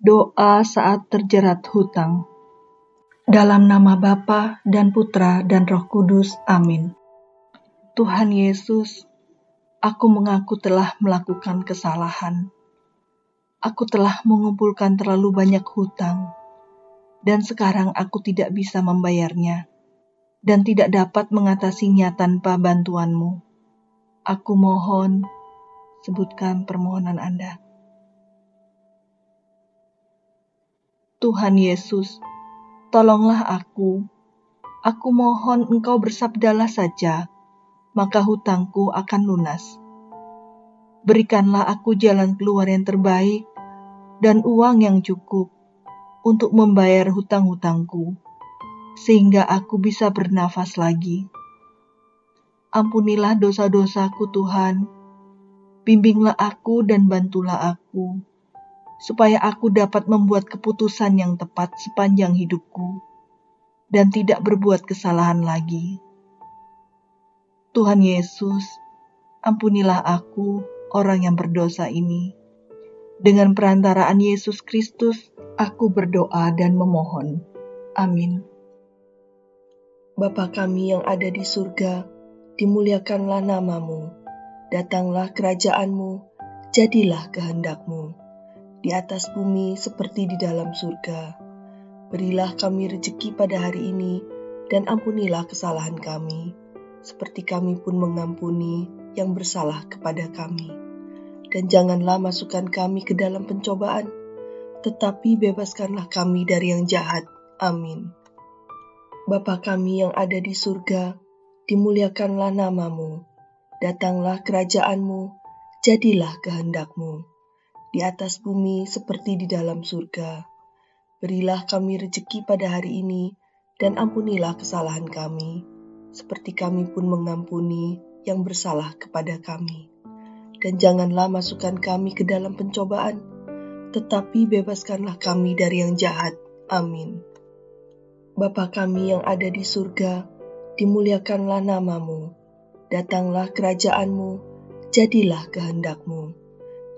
Doa saat terjerat hutang. Dalam nama Bapa dan Putra dan Roh Kudus. Amin. Tuhan Yesus, aku mengaku telah melakukan kesalahan. Aku telah mengumpulkan terlalu banyak hutang, dan sekarang aku tidak bisa membayarnya, dan tidak dapat mengatasinya tanpa bantuan-Mu. Aku mohon, sebutkan permohonan Anda. Tuhan Yesus, tolonglah aku. Aku mohon Engkau bersabdalah saja, maka hutangku akan lunas. Berikanlah aku jalan keluar yang terbaik dan uang yang cukup untuk membayar hutang-hutangku, sehingga aku bisa bernafas lagi. Ampunilah dosa-dosaku Tuhan, bimbinglah aku dan bantulah aku, supaya aku dapat membuat keputusan yang tepat sepanjang hidupku, dan tidak berbuat kesalahan lagi. Tuhan Yesus, ampunilah aku, orang yang berdosa ini. Dengan perantaraan Yesus Kristus, aku berdoa dan memohon. Amin. Bapa kami yang ada di surga, dimuliakanlah nama-Mu. Datanglah kerajaan-Mu, jadilah kehendak-Mu, di atas bumi seperti di dalam surga. Berilah kami rejeki pada hari ini, dan ampunilah kesalahan kami, seperti kami pun mengampuni yang bersalah kepada kami. Dan janganlah masukkan kami ke dalam pencobaan, tetapi bebaskanlah kami dari yang jahat. Amin. Bapa kami yang ada di surga, dimuliakanlah nama-Mu. Datanglah kerajaan-Mu, jadilah kehendak-Mu, di atas bumi seperti di dalam surga. Berilah kami rejeki pada hari ini, dan ampunilah kesalahan kami, seperti kami pun mengampuni yang bersalah kepada kami. Dan janganlah masukkan kami ke dalam pencobaan, tetapi bebaskanlah kami dari yang jahat. Amin. Bapa kami yang ada di surga, dimuliakanlah nama-Mu. Datanglah kerajaan-Mu, jadilah kehendak-Mu,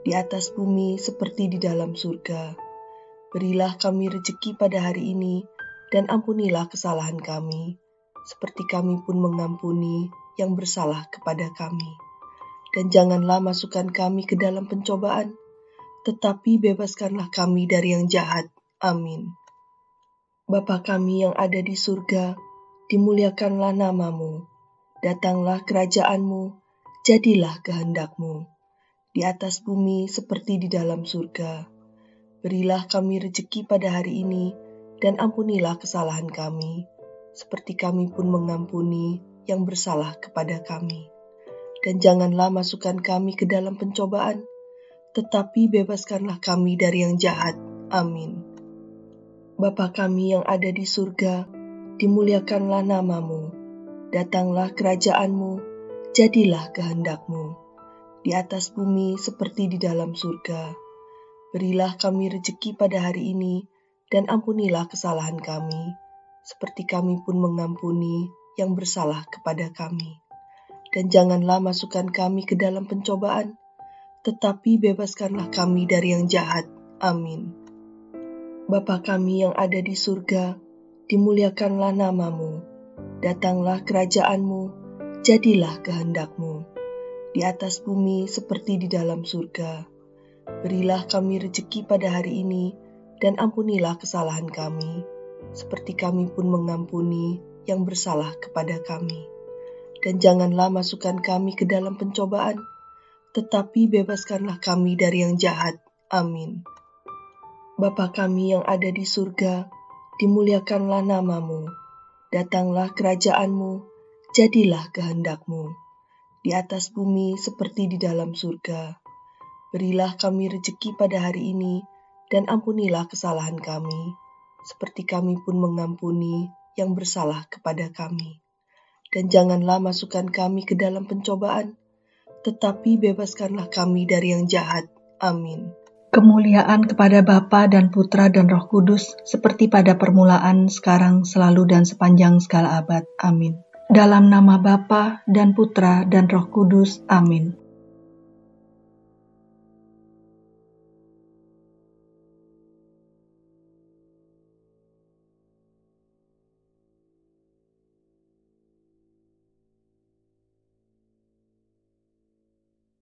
di atas bumi seperti di dalam surga. Berilah kami rejeki pada hari ini, dan ampunilah kesalahan kami, seperti kami pun mengampuni yang bersalah kepada kami. Dan janganlah masukkan kami ke dalam pencobaan, tetapi bebaskanlah kami dari yang jahat. Amin. Bapa kami yang ada di surga, dimuliakanlah nama-Mu. Datanglah kerajaan-Mu, jadilah kehendak-Mu, di atas bumi seperti di dalam surga. Berilah kami rejeki pada hari ini, dan ampunilah kesalahan kami, seperti kami pun mengampuni yang bersalah kepada kami. Dan janganlah masukkan kami ke dalam pencobaan, tetapi bebaskanlah kami dari yang jahat. Amin. Bapa kami yang ada di surga, dimuliakanlah nama-Mu. Datanglah kerajaan-Mu, jadilah kehendak-Mu, di atas bumi seperti di dalam surga. Berilah kami rejeki pada hari ini, dan ampunilah kesalahan kami, seperti kami pun mengampuni yang bersalah kepada kami. Dan janganlah masukkan kami ke dalam pencobaan, tetapi bebaskanlah kami dari yang jahat. Amin. Bapa kami yang ada di surga, dimuliakanlah nama-Mu. Datanglah kerajaan-Mu, jadilah kehendak-Mu, di atas bumi seperti di dalam surga. Berilah kami rejeki pada hari ini, dan ampunilah kesalahan kami, seperti kami pun mengampuni yang bersalah kepada kami. Dan janganlah masukkan kami ke dalam pencobaan, tetapi bebaskanlah kami dari yang jahat. Amin. Bapa kami yang ada di surga, dimuliakanlah nama-Mu. Datanglah kerajaan-Mu, jadilah kehendak-Mu, di atas bumi seperti di dalam surga. Berilah kami rejeki pada hari ini, dan ampunilah kesalahan kami, seperti kami pun mengampuni yang bersalah kepada kami. Dan janganlah masukkan kami ke dalam pencobaan, tetapi bebaskanlah kami dari yang jahat. Amin. Kemuliaan kepada Bapa dan Putra dan Roh Kudus, seperti pada permulaan, sekarang, selalu, dan sepanjang segala abad. Amin. Dalam nama Bapa dan Putra dan Roh Kudus. Amin.